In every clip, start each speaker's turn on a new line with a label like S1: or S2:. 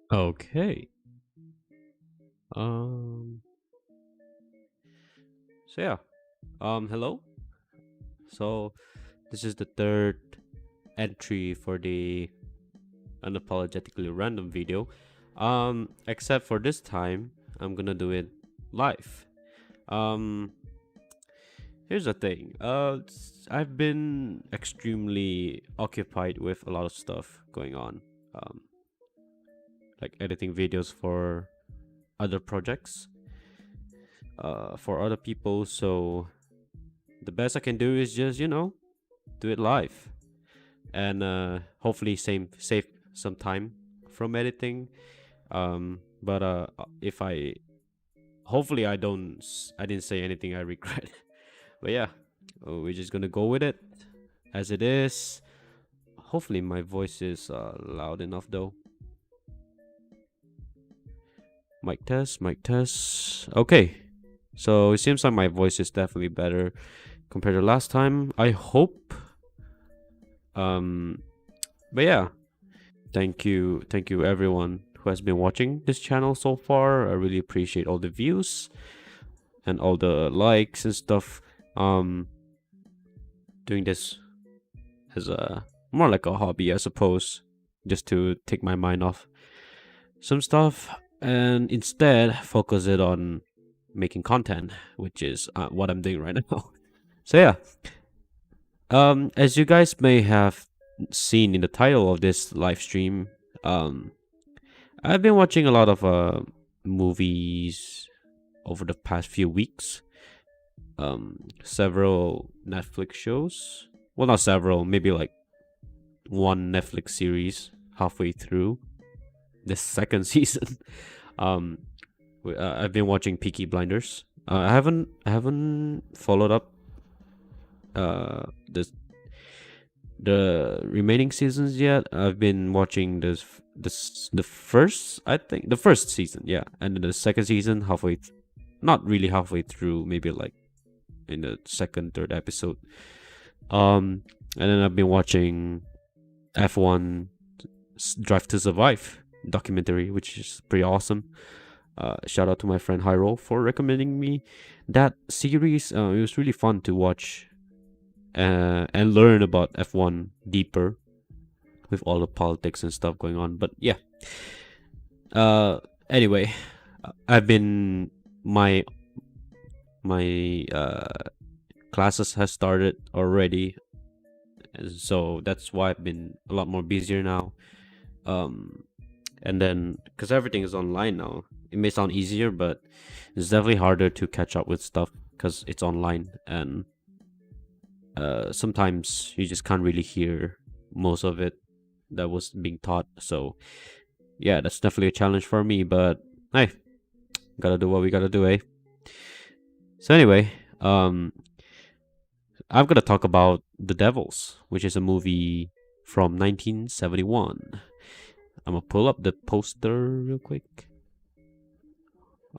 S1: Okay. Um. So yeah. Hello. So this is the third entry for the unapologetically random video. Except for this time, I'm gonna do it live. Um. Here's the thing. I've been extremely occupied with a lot of stuff going on. Um, like editing videos for other projects. For other people. So the best I can do is just do it live, and hopefully save some time from editing. But if I hopefully I didn't say anything I regret. But yeah, we're just gonna go with it as it is. Hopefully my voice is loud enough though. Mic test, mic test. Okay, so it seems like my voice is definitely better compared to last time. I hope. Um, but yeah, thank you everyone who has been watching this channel so far. I really appreciate all the views and all the likes and stuff. Um, doing this as a more like a hobby, I suppose, just to take my mind off some stuff and instead focus it on making content, which is what I'm doing right now. So yeah, as you guys may have seen in the title of this live stream, um, I've been watching a lot of movies over the past few weeks. Several Netflix shows. Well, not several, maybe like one Netflix series halfway through the second season. Um, I've been watching Peaky Blinders. I haven't followed up the remaining seasons yet. I've been watching the first, I think the first season, yeah, and then the second season not really halfway through, maybe like in the second third episode. Um, and then I've been watching F1 Drive to Survive documentary, which is pretty awesome. Shout out to my friend Hyro for recommending me that series. It was really fun to watch and learn about F1 deeper with all the politics and stuff going on. But yeah. Uh. Anyway, I've been my classes has started already, so that's why I've been a lot more busier now. Um. And then because everything is online now, it may sound easier, but it's definitely harder to catch up with stuff because it's online, and sometimes you just can't really hear most of it that was being taught. So yeah, that's definitely a challenge for me, but hey, gotta do what we gotta do, eh? So anyway, um I'm gonna talk about The Devils, which is a movie from 1971. I'm gonna pull up the poster real quick.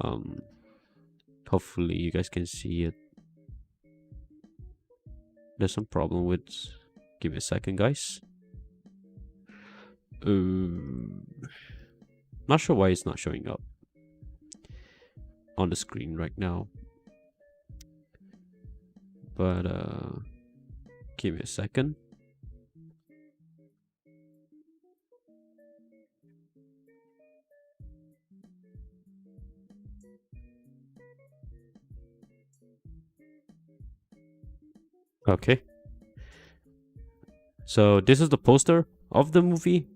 S1: um Hopefully you guys can see it. There's some problem with, give me a second, guys. Not sure why it's not showing up on the screen right now, but give me a second. Okay, So this is the poster of the movie.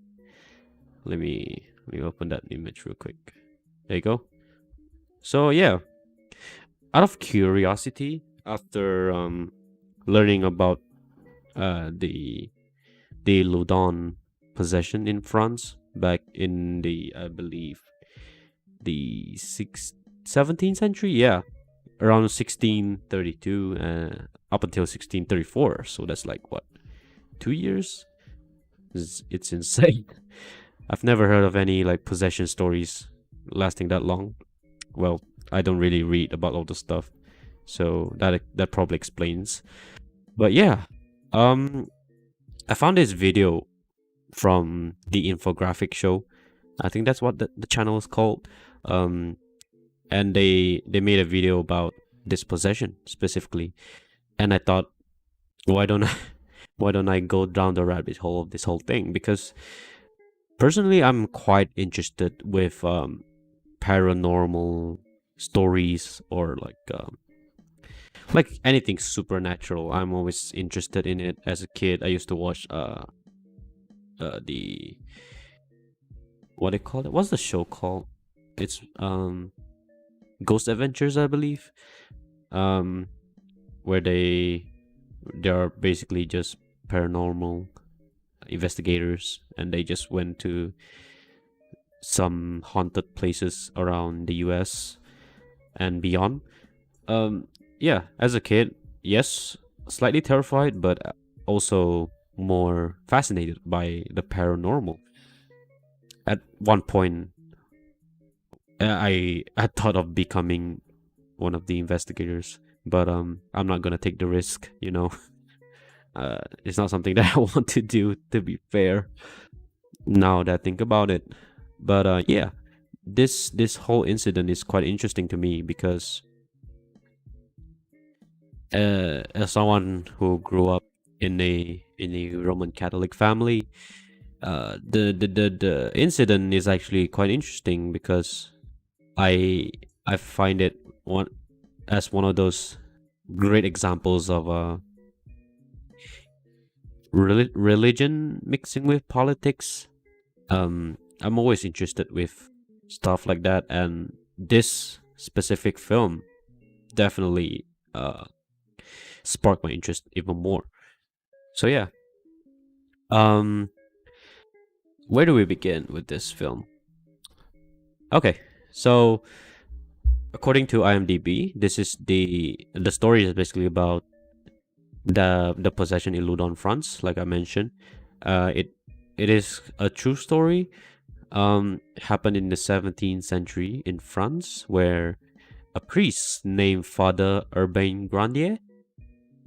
S1: Let me open that image real quick. There you go. So yeah, out of curiosity, after learning about the Loudun possession in France back in the, I believe, the 17th century, yeah, around 1632 up until 1634. So that's like what, 2 years? It's insane. I've never heard of any like possession stories lasting that long. Well, I don't really read about all the stuff, so that probably explains. But yeah, um, I found this video from the infographic show. I think that's what the channel is called. Um, and they made a video about this possession specifically, and I thought, why don't I, why don't I go down the rabbit hole of this whole thing? Because personally, I'm quite interested with paranormal stories, or like anything supernatural. I'm always interested in it. As a kid, I used to watch the, what they call it? What's the show called? It's Ghost Adventures, I believe. Um, where they are basically just paranormal investigators, and they just went to some haunted places around the US and beyond. Um, yeah, as a kid, yes, slightly terrified, but also more fascinated by the paranormal. At one point, I thought of becoming one of the investigators, but I'm not gonna take the risk. It's not something that I want to do. To be fair, now that I think about it, but yeah, this whole incident is quite interesting to me because as someone who grew up in a Roman Catholic family, the incident is actually quite interesting because I I find it one as one of those great examples of religion mixing with politics. I'm always interested with stuff like that, and this specific film definitely sparked my interest even more. So yeah, um, where do we begin with this film? Okay, so according to IMDb, this is the story is basically about the possession in Loudun, France. Like I mentioned, it is a true story. Happened in the 17th century in France, where a priest named Father Urbain Grandier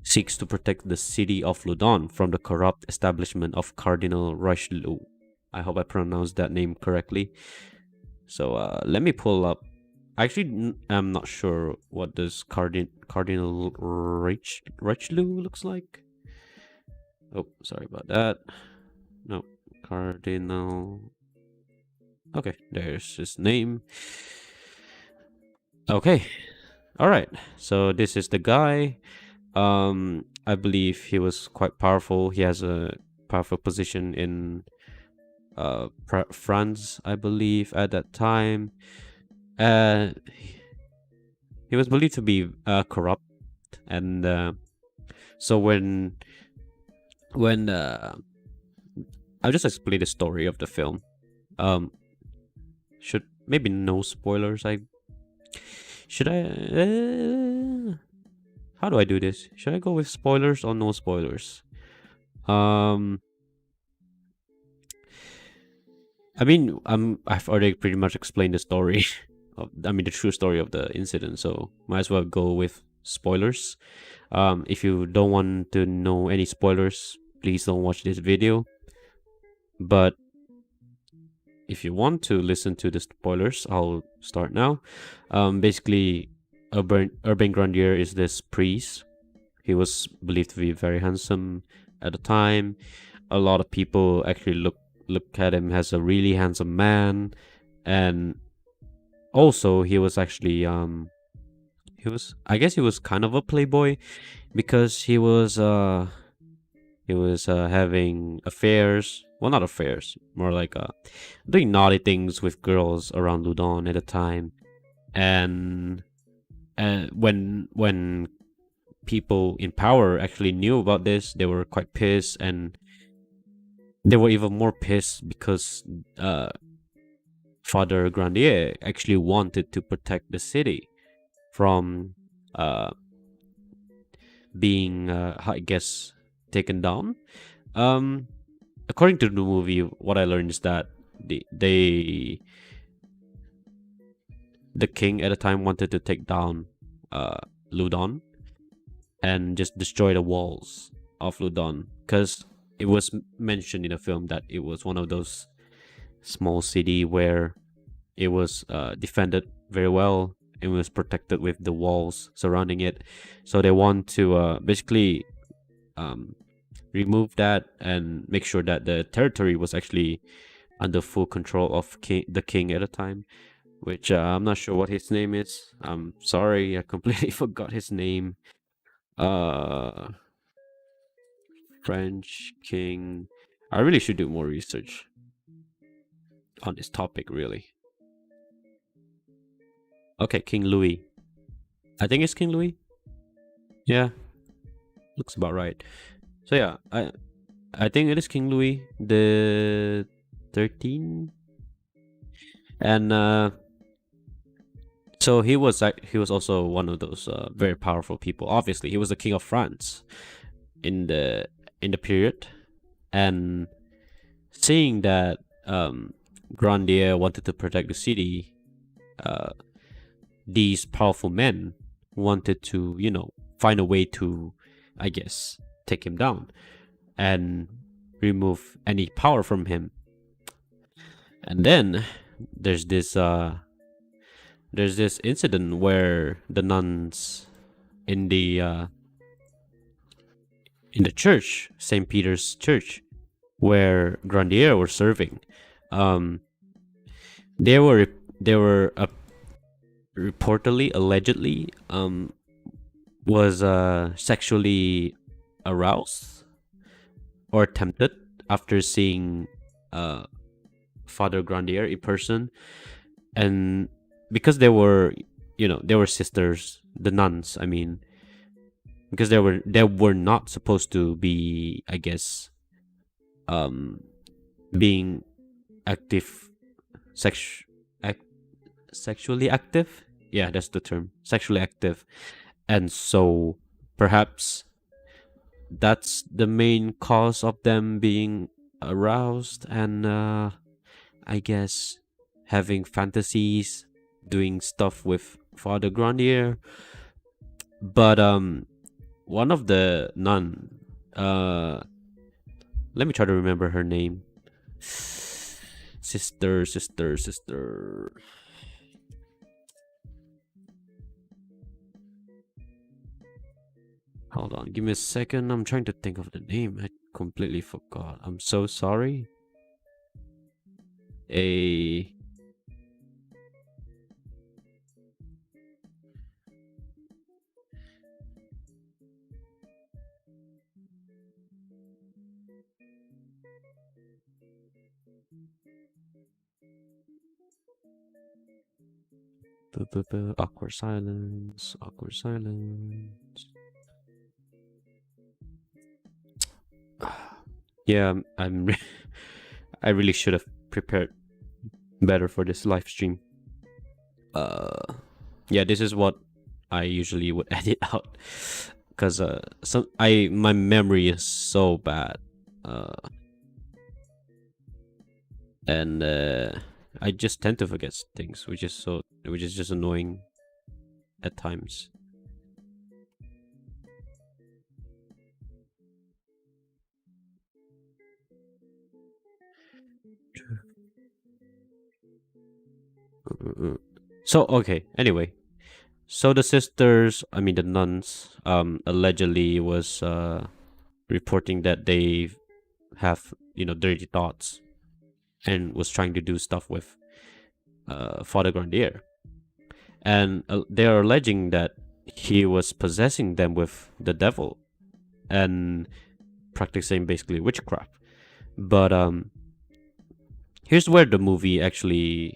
S1: seeks to protect the city of Loudun from the corrupt establishment of Cardinal Richelieu. I hope I pronounced that name correctly. So let me pull up. Actually, I'm not sure what this Cardinal Richelieu looks like. Oh, sorry about that. No, Cardinal. Okay, there's his name. Okay, all right. So this is the guy. I believe he was quite powerful. He has a powerful position in France, I believe, at that time. Uh, he was believed to be corrupt, and so when I'll just explain the story of the film. Um, should maybe no spoilers. Should I? How do I do this? Should I go with spoilers or no spoilers? Um, I mean, I've already pretty much explained the story the true story of the incident, so might as well go with spoilers. If you don't want to know any spoilers, please don't watch this video. But if you want to listen to the spoilers, I'll start now. Basically, Urban Grandier is this priest. He was believed to be very handsome at the time. A lot of people actually look at him as a really handsome man, and also he was actually he was, I guess he was kind of a playboy, because he was He was having affairs. Well, not affairs, more like doing naughty things with girls around Ludon at the time. And when people in power actually knew about this, they were quite pissed, and they were even more pissed because uh, Father Grandier actually wanted to protect the city from uh, being, I guess, taken down. Um, According to the movie, what I learned is that the king at the time wanted to take down uh, Ludon and just destroy the walls of Ludon, because it was mentioned in the film that it was one of those small city where it was defended very well. It was protected with the walls surrounding it. So they want to basically um, remove that and make sure that the territory was actually under full control of the king at the time, which I'm not sure what his name is. I'm sorry, I completely forgot his name. Uh, French king. I really should do more research on this topic, really. Okay, King Louis. I think it's King Louis. Yeah, looks about right. So yeah, I think it is King Louis the 13, and so he was also one of those very powerful people. Obviously, he was the king of France in the period, and seeing that Grandier wanted to protect the city, uh, these powerful men wanted to, find a way to, I guess, take him down and remove any power from him. And then there's this incident where the nuns in the church, St. Peter's Church, where Grandier were serving, um, they were reportedly, allegedly, was sexually aroused or tempted after seeing Father Grandier in person, and because they were sisters, the nuns. I mean, because they were not supposed to be, I guess, um, being active, sex, ac- sexually active. Yeah, that's the term, sexually active, and so perhaps that's the main cause of them being aroused and I guess having fantasies, doing stuff with Father Grandier. But one of the nun, uh let me try to remember her name. Sister. Hold on, give me a second. I'm trying to think of the name. I completely forgot. I'm so sorry. A awkward silence. Awkward silence. Yeah, I really should have prepared better for this live stream. Yeah, this is what I usually would edit out because my memory is so bad, uh, and I just tend to forget things, which is just annoying at times. So okay, anyway, so the sisters, I mean the nuns, allegedly was reporting that they have dirty thoughts and was trying to do stuff with Father Grandier, and they are alleging that he was possessing them with the devil, and practicing basically witchcraft. But here's where the movie actually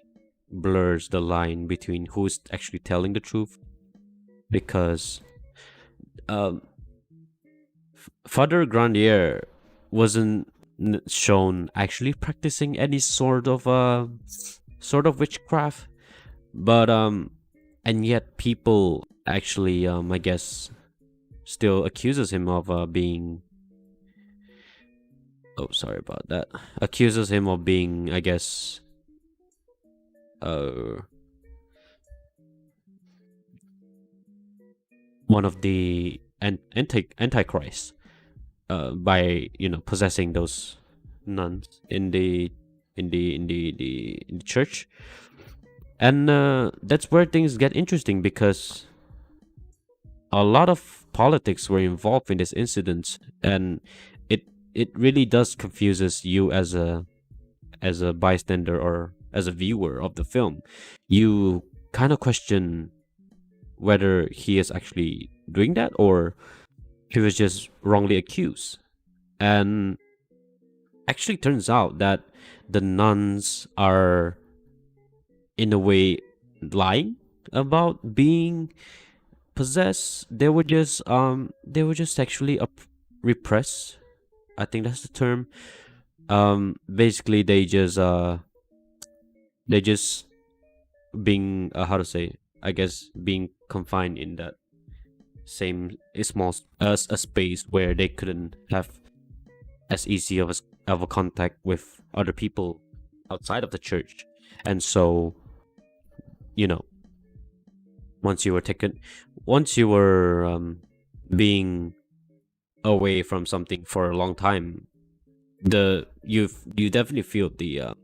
S1: blurs the line between who's actually telling the truth, because um, Father Grandier wasn't shown actually practicing any sort of witchcraft, but and yet people actually I guess still accuses him of being, oh sorry about that, accuses him of being, I guess, uh one of the antichrist, by possessing those nuns in the church. And that's where things get interesting, because a lot of politics were involved in this incident, and it it really does confuses you as a bystander or as a viewer of the film. You kind of question whether he is actually doing that, or he was just wrongly accused. And actually turns out that the nuns are in a way lying about being possessed. They were just sexually repressed. I think that's the term. Basically they just being, how to say, I guess being confined in that same small as a space where they couldn't have as easy of a contact with other people outside of the church. And so, you know, once you were taken, once you were being away from something for a long time, you definitely feel the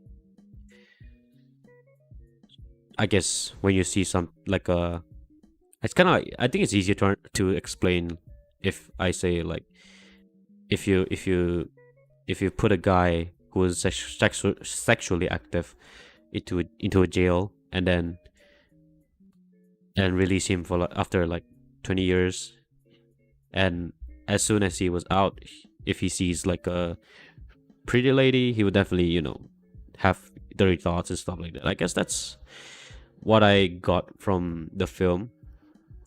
S1: I guess when you see some like a, it's kind of, I think it's easier to explain if I say like, if you put a guy who is sexually active into a jail, and then and release him for after like 20 years, and as soon as he was out, if he sees like a pretty lady, he would definitely have dirty thoughts and stuff like that. I guess that's what I got from the film,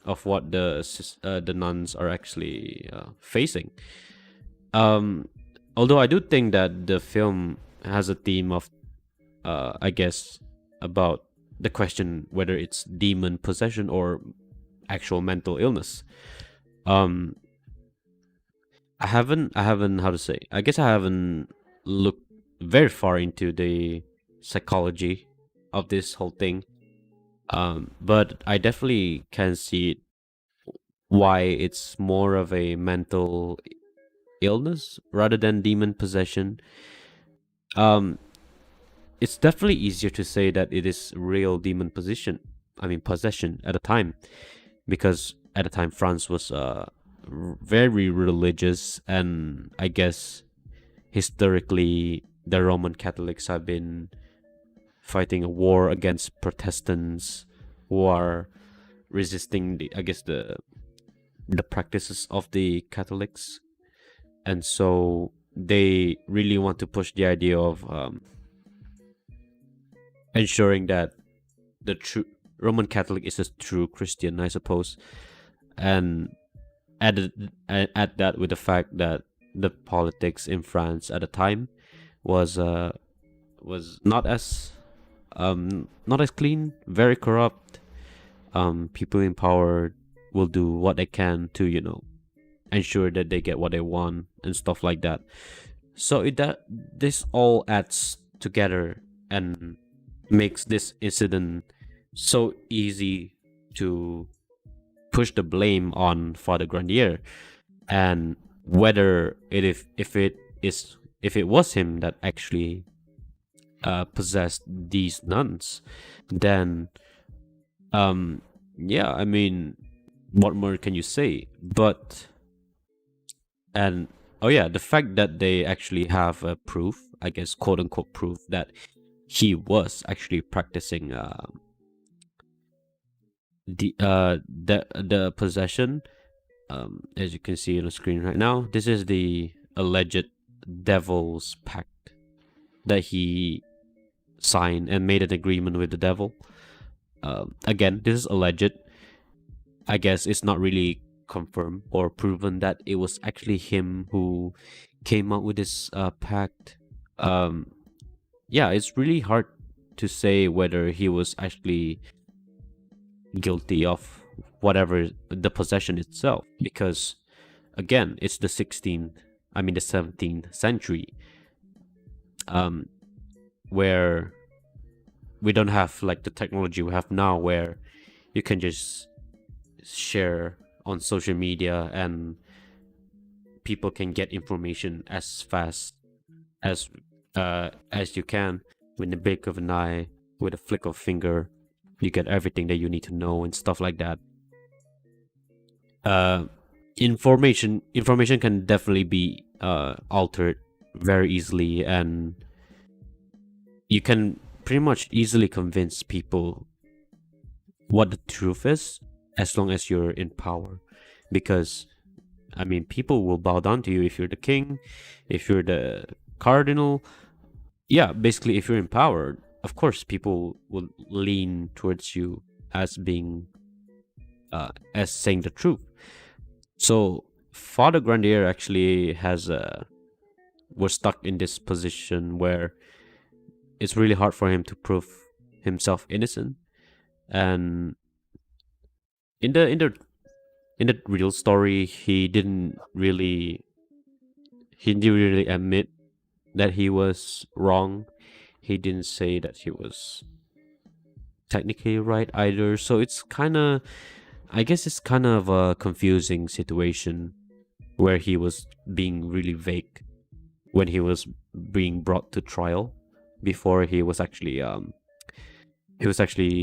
S1: of what the nuns are actually facing. Um, Although I do think that the film has a theme of, I guess, about the question whether it's demon possession or actual mental illness. Um, I haven't, how to say, I guess I haven't looked very far into the psychology of this whole thing. But I definitely can see why it's more of a mental illness rather than demon possession. Um, it's definitely easier to say that it is real demon possession. I mean possession at a time, because at the time France was very religious, and I guess historically the Roman Catholics have been fighting a war against Protestants who are resisting the, I guess, the practices of the Catholics. And so they really want to push the idea of ensuring that the true Roman Catholic is a true Christian, I suppose, and add that with the fact that the politics in France at the time was not as clean, very corrupt. People in power will do what they can to ensure that they get what they want and stuff like that. So that this all adds together and makes this incident so easy to push the blame on Father Grandier, and whether it if it was him that actually possessed these nuns, then yeah, I mean, what more can you say? But and oh yeah, the fact that they actually have a proof, I guess, quote unquote proof, that he was actually practicing the possession. As you can see on the screen right now, this is the alleged devil's pact that he signed and made an agreement with the devil. Again, this is alleged. I guess it's not really confirmed or proven that it was actually him who came up with this pact. Um, yeah, it's really hard to say whether he was actually guilty of whatever the possession itself, because again, it's the 16th, I mean the 17th century, um, where we don't have like the technology we have now, where you can just share on social media and people can get information as fast as as you can with the blink of an eye, with a flick of a finger. You get everything that you need to know and stuff like that. Uh, information can definitely be altered very easily, and you can pretty much easily convince people what the truth is as long as you're in power, because I mean, people will bow down to you if you're the king, if you're the cardinal. Yeah, basically, if you're in power, of course, people will lean towards you as being, as saying the truth. So, Father Grandier actually was stuck in this position where it's really hard for him to prove himself innocent. And in the real story, he didn't really admit that he was wrong. He didn't say that he was technically right either. So I guess it's kind of a confusing situation where he was being really vague when he was being brought to trial before he was actually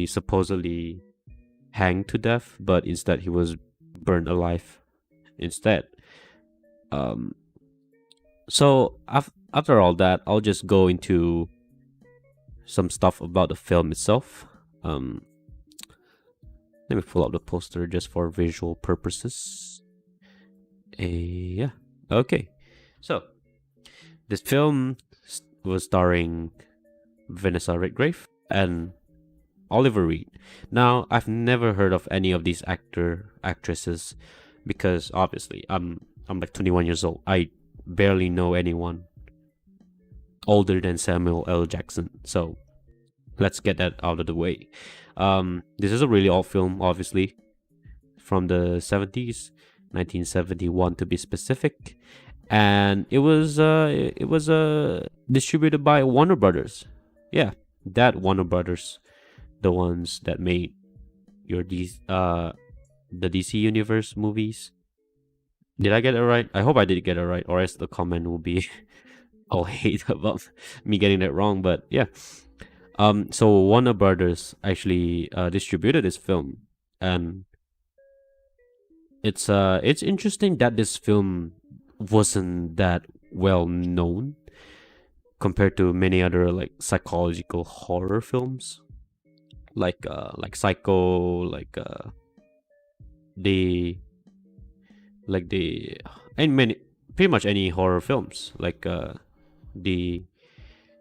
S1: supposedly hanged to death, but instead he was burned alive instead. Um, so after all that, I'll just go into some stuff about the film itself. Let me pull up the poster just for visual purposes. Yeah. Okay. So this film was starring Vanessa Redgrave and Oliver Reed. Now, I've never heard of any of these actresses because obviously I'm like 21 years old. I barely know anyone older than Samuel L. Jackson. So let's get that out of the way. This is a really old film, obviously, from the 70s, 1971 to be specific, and it was distributed by Warner Brothers. Yeah, that Warner Brothers, the ones that made the DC Universe movies. Did I get it right? I hope I did get it right, or else the comment will be all hate about me getting it wrong. But yeah, so Warner Brothers actually distributed this film, and it's interesting that this film wasn't that well known compared to many other like psychological horror films, like Psycho, the the and many pretty much any horror films like the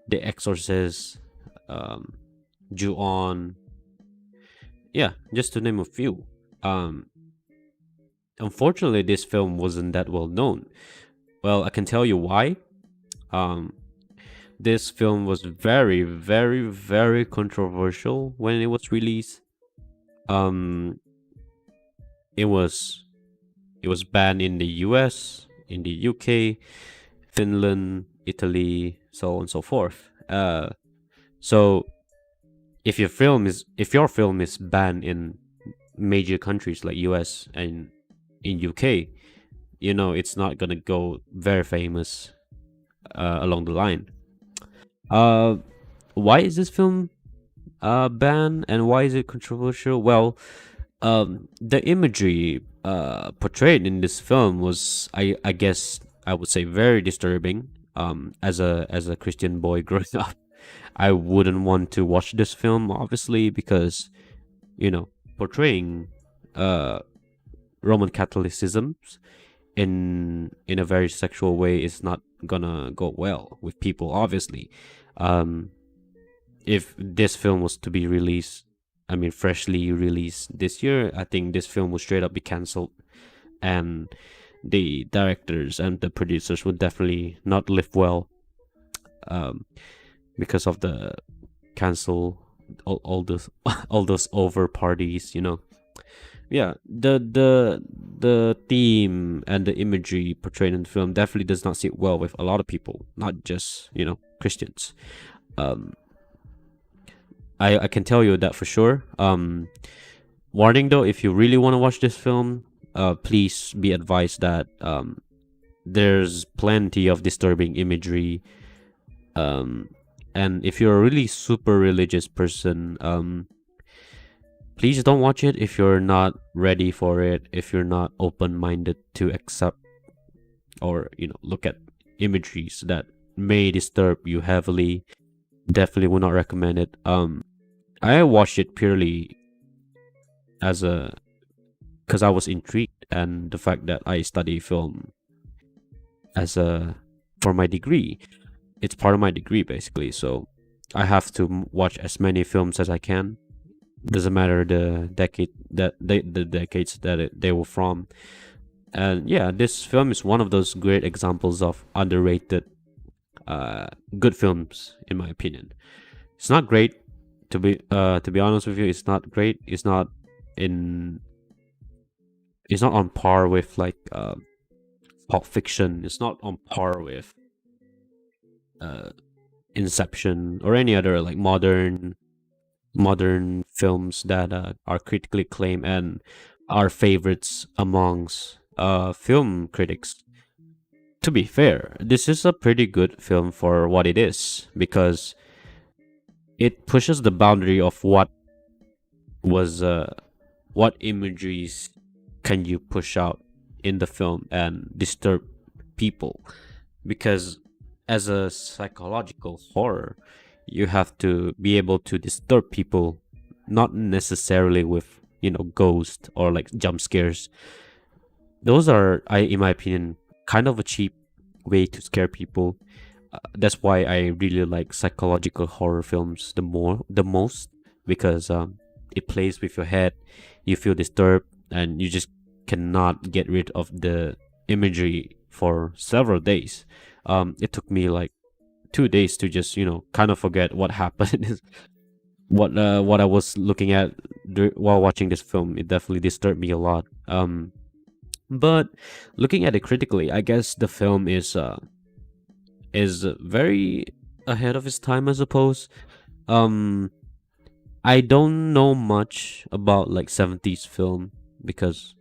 S1: the Exorcist, um, Ju-on, yeah, just to name a few. Um, Unfortunately, this film wasn't that well known. Well, I can tell you why. Um, this film was very, very, very controversial when it was released. Um, it was it was banned in the U.S., in the UK, Finland, Italy, so on and so forth. So if your film is banned in major countries like US and in UK, it's not gonna go very famous along the line. Uh, why is this film banned and why is it controversial? Well, the imagery portrayed in this film was, I guess, I would say very disturbing. As a Christian boy growing up, I wouldn't want to watch this film, obviously, because portraying uh Roman Catholicism in a very sexual way is not gonna go well with people, obviously. um if this film was to be released, I mean freshly released this year, I think this film would straight up be cancelled, and the directors and the producers would definitely not live well, um because of the cancel, all those all those over parties, yeah. The theme and the imagery portrayed in the film definitely does not sit well with a lot of people, not just Christians. um I can tell you that for sure. Warning though, if you really want to watch this film, please be advised that there's plenty of disturbing imagery. um and if you're a really super religious person, please don't watch it if you're not ready for it, if you're not open-minded to accept or look at imageries that may disturb you heavily. Definitely would not recommend it. I watched it purely as a because I was intrigued, and the fact that I study film as a for my degree, it's part of my degree basically. So I have to watch as many films as I can. Doesn't matter the decade that the decades that they were from. And yeah, this film is one of those great examples of underrated good films, in my opinion. It's not great, to be honest with you. It's not great. In it's not on par with like Pulp Fiction. It's not on par with uh Inception or any other like modern films that are critically acclaimed and are favorites amongst film critics. To be fair, this is a pretty good film for what it is, because it pushes the boundary of was what imageries can you push out in the film and disturb people. Because as a psychological horror, you have to be able to disturb people, not necessarily with ghost or like jump scares. Those are, in my opinion, kind of a cheap way to scare people. That's why I really like psychological horror films the most, because it plays with your head. You feel disturbed, and you just cannot get rid of the imagery for several days. It took me like 2 days to just kind of forget what happened. What I was looking at while watching this film. It definitely disturbed me a lot. But looking at it critically, I guess the film is very ahead of its time, I suppose. Um, I don't know much about like 70s film, because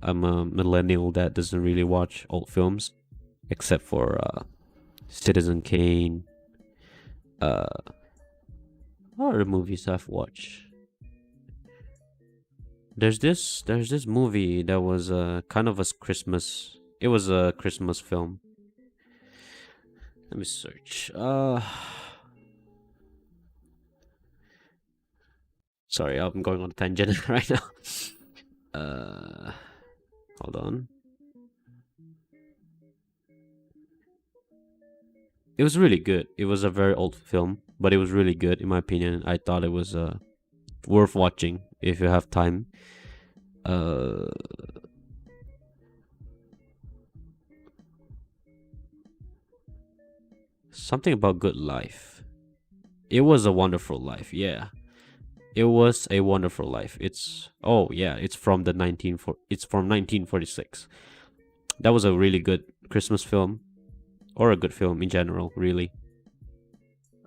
S1: I'm a millennial that doesn't really watch old films, except for Citizen Kane. What are the movies I've watched? There's this movie that was kind of a Christmas. It was a Christmas film. Let me search. Sorry, I'm going on a tangent right now. Hold on. It was really good. It was a very old film, but it was really good in my opinion. I thought it was worth watching if you have time. Uh, Something about Good Life. It was a wonderful life. Yeah, it was a wonderful life. It's from it's from 1946. That was a really good Christmas film, or a good film in general. Really,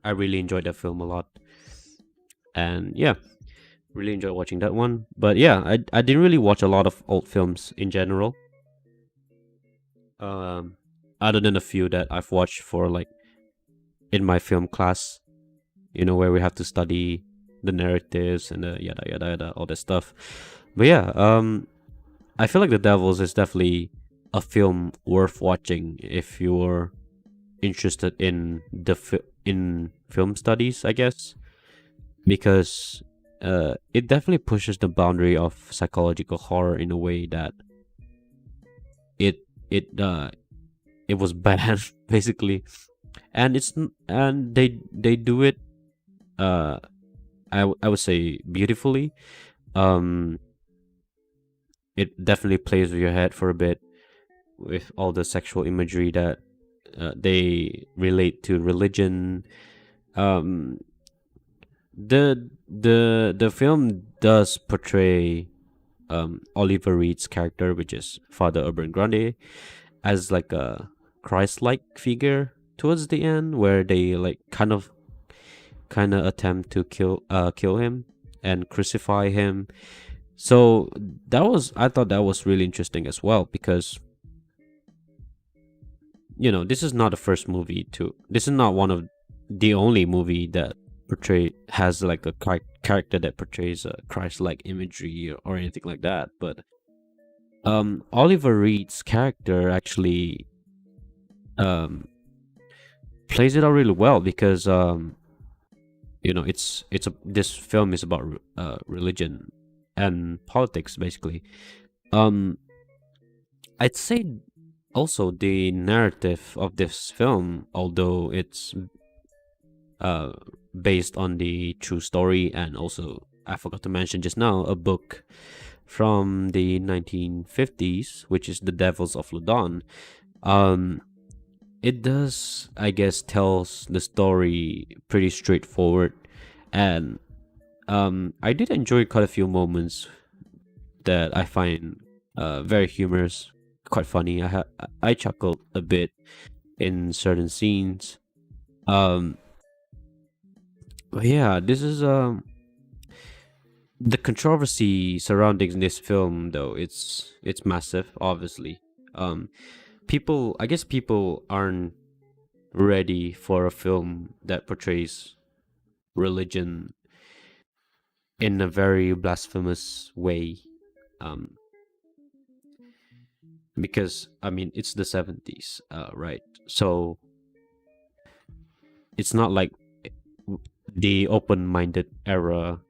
S1: I really enjoyed that film a lot, and yeah, really enjoyed watching that one. But yeah, I didn't really watch a lot of old films in general. Um, Other than a few that I've watched for like in my film class, where we have to study the narratives and the yada yada yada, all that stuff. But yeah, I feel like The Devils is definitely a film worth watching if you're interested in in film studies, I guess, because it definitely pushes the boundary of psychological horror in a way that it it was bad basically, and and they do it. Uh, I would say beautifully. Um, it definitely plays with your head for a bit with all the sexual imagery that they relate to religion. Um, the film does portray Oliver Reed's character, which is Father Urban Grande, as like a Christ-like figure towards the end, where they like kind of attempt to kill him and crucify him. So I thought that was really interesting as well, because this is not the first movie to this is not one of the only movie that has like a character that portrays a Christ-like imagery or anything like that. But Oliver Reed's character actually um plays it out really well, because it's a this film is about religion and politics basically. um I'd say also the narrative of this film, although it's uh based on the true story, and also I forgot to mention just now a book from the 1950s, which is The Devils of Lodon. um it does, I guess, tells the story pretty straightforward, and I did enjoy quite a few moments that I find very humorous, quite funny. I chuckled a bit in certain scenes. Um, but yeah, this is the controversy surrounding this film, though. It's massive, obviously. Um, I guess people aren't ready for a film that portrays religion in a very blasphemous way. Um, because I mean it's the 70s, right? So it's not like the open-minded era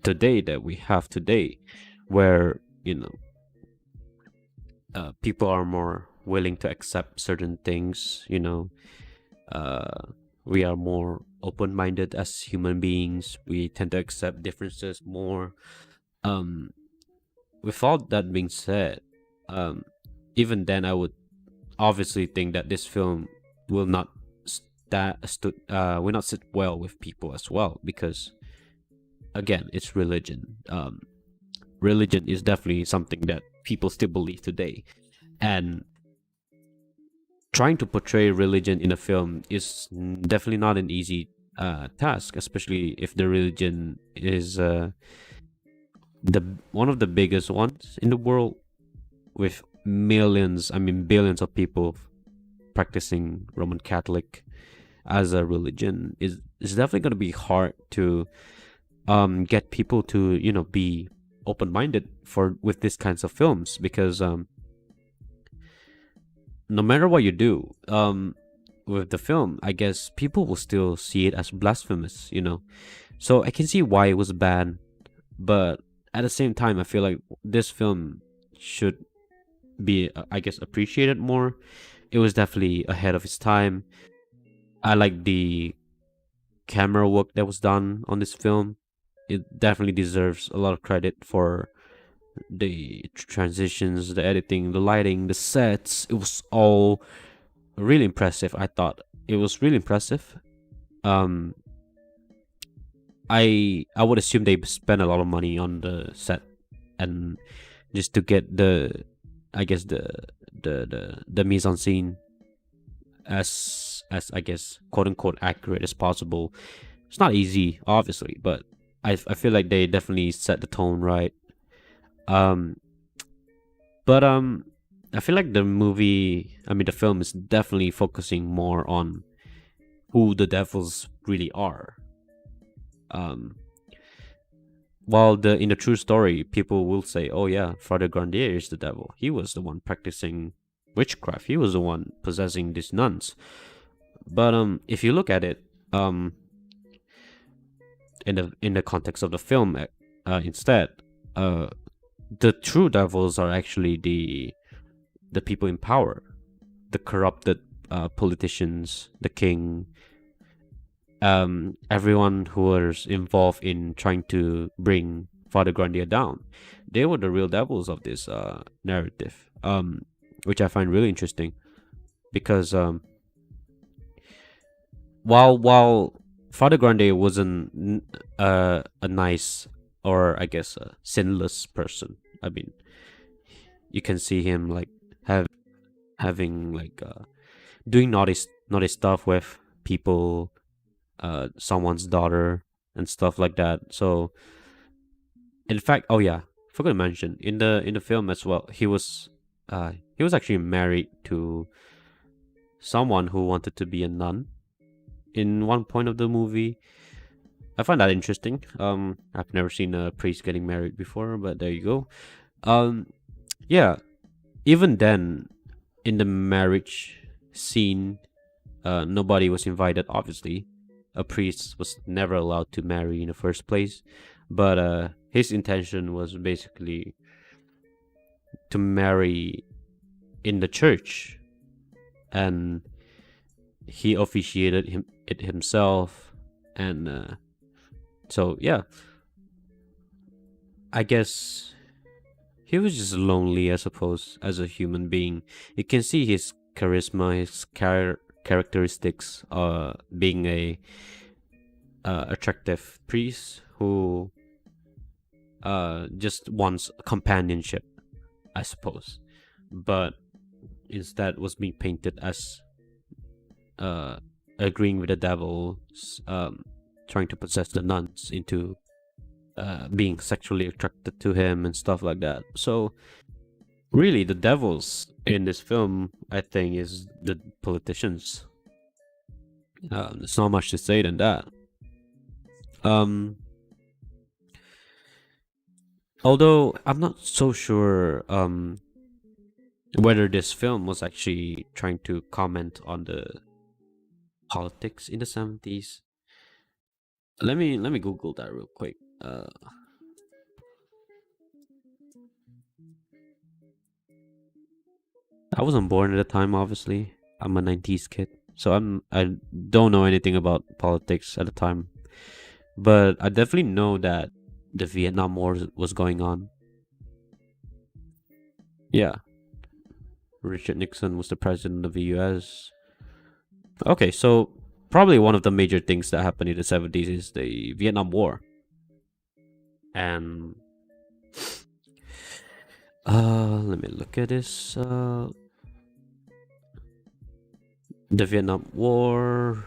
S1: today that we have today, where people are more willing to accept certain things. Uh, we are more open-minded as human beings. We tend to accept differences more. Um, with all that being said, um, even then, I would obviously think that this film will not will not sit well with people as well, because again, it's religion. Religion is definitely something that people still believe today, and trying to portray religion in a film is definitely not an easy task, especially if the religion is the one of the biggest ones in the world, with millions, I mean billions of people practicing Roman Catholic as a religion. Is definitely going to be hard to get people to be open-minded for with these kinds of films, because no matter what you do with the film, I guess people will still see it as blasphemous. So I can see why it was banned, but at the same time, I feel like this film should be, I guess, appreciated more. It was definitely ahead of its time. I like the camera work that was done on this film. It definitely deserves a lot of credit for the transitions, the editing, the lighting, the sets. It was all really impressive. I thought it was really impressive. Um, I would assume they spent a lot of money on the set, and just to get I guess the mise en scene as I guess quote unquote accurate as possible. It's not easy, obviously, but I feel like they definitely set the tone right. Um, but I feel like the film is definitely focusing more on who the devils really are. Um, while in the true story, people will say, "Oh yeah, Father Grandier is the devil. He was the one practicing witchcraft. He was the one possessing these nuns." But if you look at it, in the context of the film, instead, uh, the true devils are actually the people in power, the corrupted politicians, the king, everyone who was involved in trying to bring Father Grandia down. They were the real devils of this narrative, which I find really interesting because while Father Grande wasn't a nice, or I guess a sinless person. I mean, you can see him like having like doing naughty stuff with people, someone's daughter and stuff like that. So in fact, oh yeah, forgot to mention in the film as well, he was actually married to someone who wanted to be a nun in one point of the movie. I find that interesting. I've never seen a priest getting married before, but there you go. Um, yeah. Even then, in the marriage scene, nobody was invited. Obviously, a priest was never allowed to marry in the first place. But his intention was basically to marry in the church, and he officiated it himself, and so yeah, I guess he was just lonely, I suppose, as a human being. You can see his charisma, his characteristics, being a attractive priest who just wants companionship, I suppose, but instead was being painted as agreeing with the devil, trying to possess the nuns into being sexually attracted to him and stuff like that. So really, the devils in this film, I think, is the politicians. There's not much to say than that. Um, Although I'm not so sure whether this film was actually trying to comment on the politics in the 70s. Let me Google that real quick. I wasn't born at the time, obviously. I'm a 90s kid, so I don't know anything about politics at the time. But I definitely know that the Vietnam War was going on. Yeah, Richard Nixon was the president of the U.S. Okay, so probably one of the major things that happened in the 70s is the Vietnam War. And let me look at this. The Vietnam War,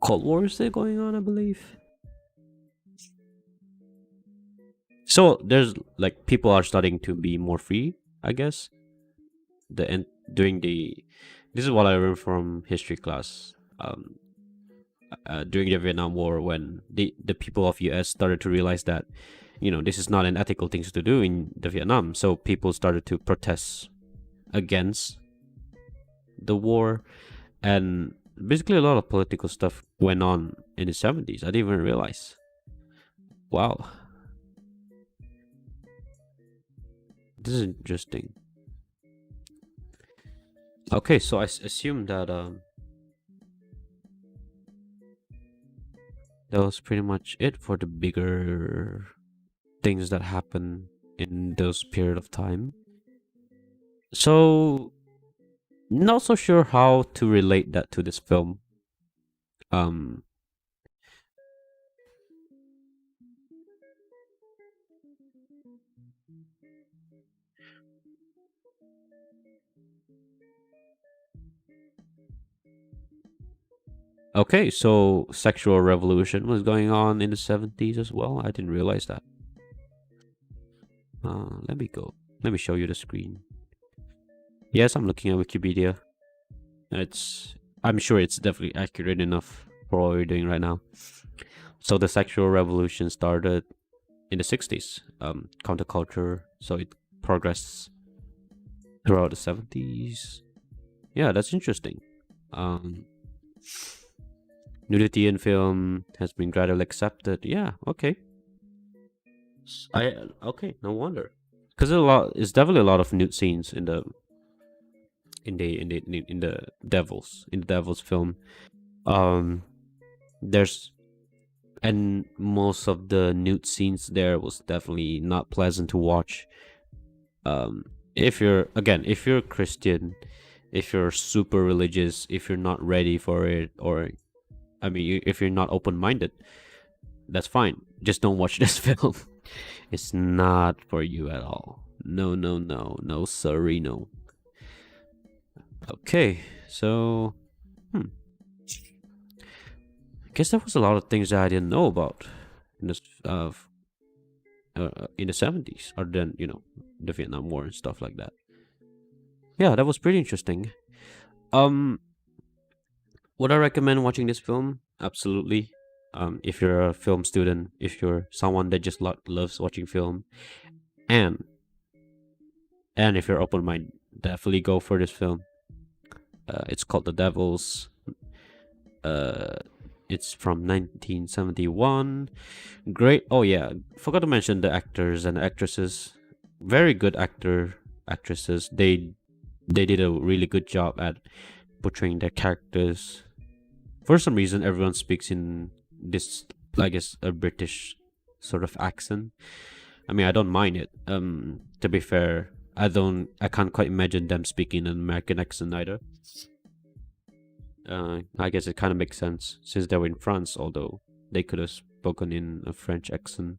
S1: Cold War is still going on, I believe. So there's like people are starting to be more free, I guess. The end during the This is what I learned from history class. During the Vietnam War, when the people of US started to realize that, this is not an ethical thing to do in the Vietnam, so people started to protest against the war, and basically a lot of political stuff went on in the 70s. I didn't even realize. Wow, this is interesting. Okay, so I assume that that was pretty much it for the bigger things that happen in those period of time. So not so sure how to relate that to this film. Um okay, so sexual revolution was going on in the 70s as well. I didn't realize that. Let me go. Let me show you the screen. Yes, I'm looking at Wikipedia. I'm sure it's definitely accurate enough for what we're doing right now. So the sexual revolution started in the 60s. Counterculture, so it progressed throughout the 70s. Yeah, that's interesting. Um, Nudity in film has been gradually accepted. Yeah, okay. I Okay, no wonder. Because it's definitely a lot of nude scenes in the in the Devil's film. Um, there's and most of the nude scenes there was definitely not pleasant to watch. Um, if you're Christian, if you're super religious, if you're not ready for it, or I mean, if you're not open minded, that's fine. Just don't watch this film. It's not for you at all. No, no, no, no, sorry, no. Okay, so hmm, I guess there was a lot of things that I didn't know about in this in the 70s, other than the Vietnam War and stuff like that. Yeah, that was pretty interesting. Um, would I recommend watching this film? Absolutely. If you're a film student, if you're someone that just loves watching film, and if you're open minded, definitely go for this film. It's called The Devils. Uh, it's from 1971. Great. Oh yeah, forgot to mention the actors and actresses. Very good actresses. They did a really good job at portraying their characters. For some reason, everyone speaks in this, I guess, a British sort of accent. I mean, I don't mind it. To be fair, I can't quite imagine them speaking an American accent either. I guess it kind of makes sense since they were in France, although they could have spoken in a French accent.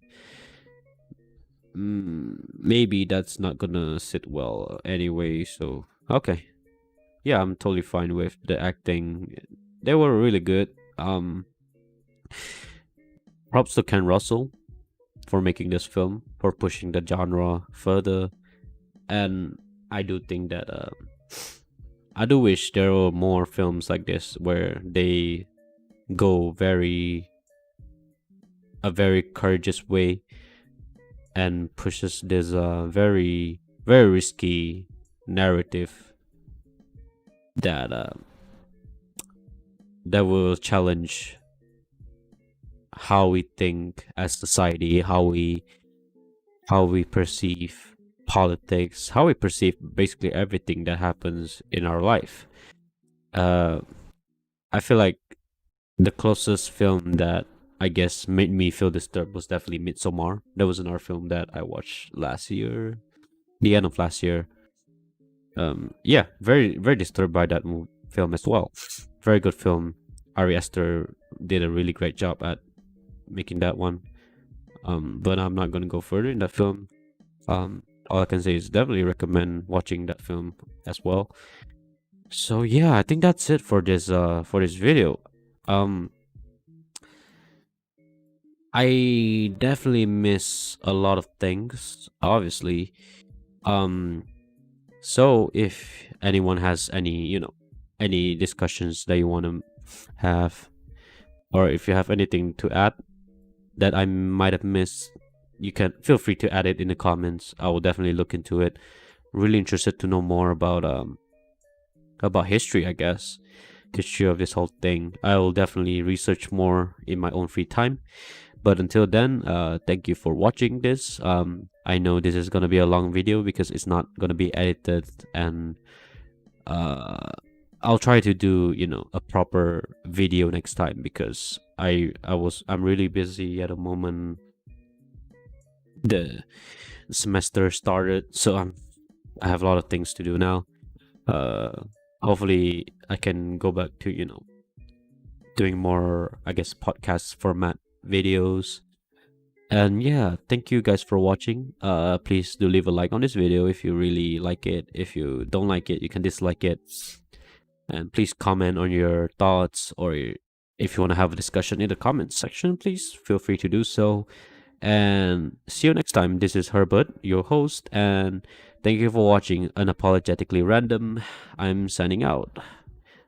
S1: Maybe that's not gonna sit well anyway, so okay. Yeah, I'm totally fine with the acting. They were really good. Props to Ken Russell for making this film, for pushing the genre further, and I do think that I do wish there were more films like this where they go a very courageous way and pushes this very risky narrative that that will challenge how we think as society, how we perceive politics, how we perceive basically everything that happens in our life. Uh, I feel like the closest film that I guess made me feel disturbed was definitely Midsommar. That was another film that I watched last year, the end of last year. Yeah, very disturbed by that film as well. Very good film. Ari Aster did a really great job at making that one. But I'm not gonna go further in that film. All I can say is definitely recommend watching that film as well. So yeah, I think that's it for this video. Um, I definitely miss a lot of things, obviously. Um, so if anyone has any, any discussions that you want to have, or if you have anything to add that I might have missed, you can feel free to add it in the comments. I will definitely look into it. Really interested to know more about history, I guess. History of this whole thing. I will definitely research more in my own free time. But until then, thank you for watching this. I know this is gonna be a long video because it's not gonna be edited, and I'll try to do a proper video next time because I'm really busy at the moment. The semester started, so I have a lot of things to do now. Hopefully I can go back to doing more, I guess, podcast format videos. And yeah, thank you guys for watching. Please do leave a like on this video if you really like it. If you don't like it, you can dislike it. And please comment on your thoughts, or if you want to have a discussion in the comments section, please feel free to do so. And see you next time. This is Herbert, your host, and thank you for watching Unapologetically Random. I'm signing out.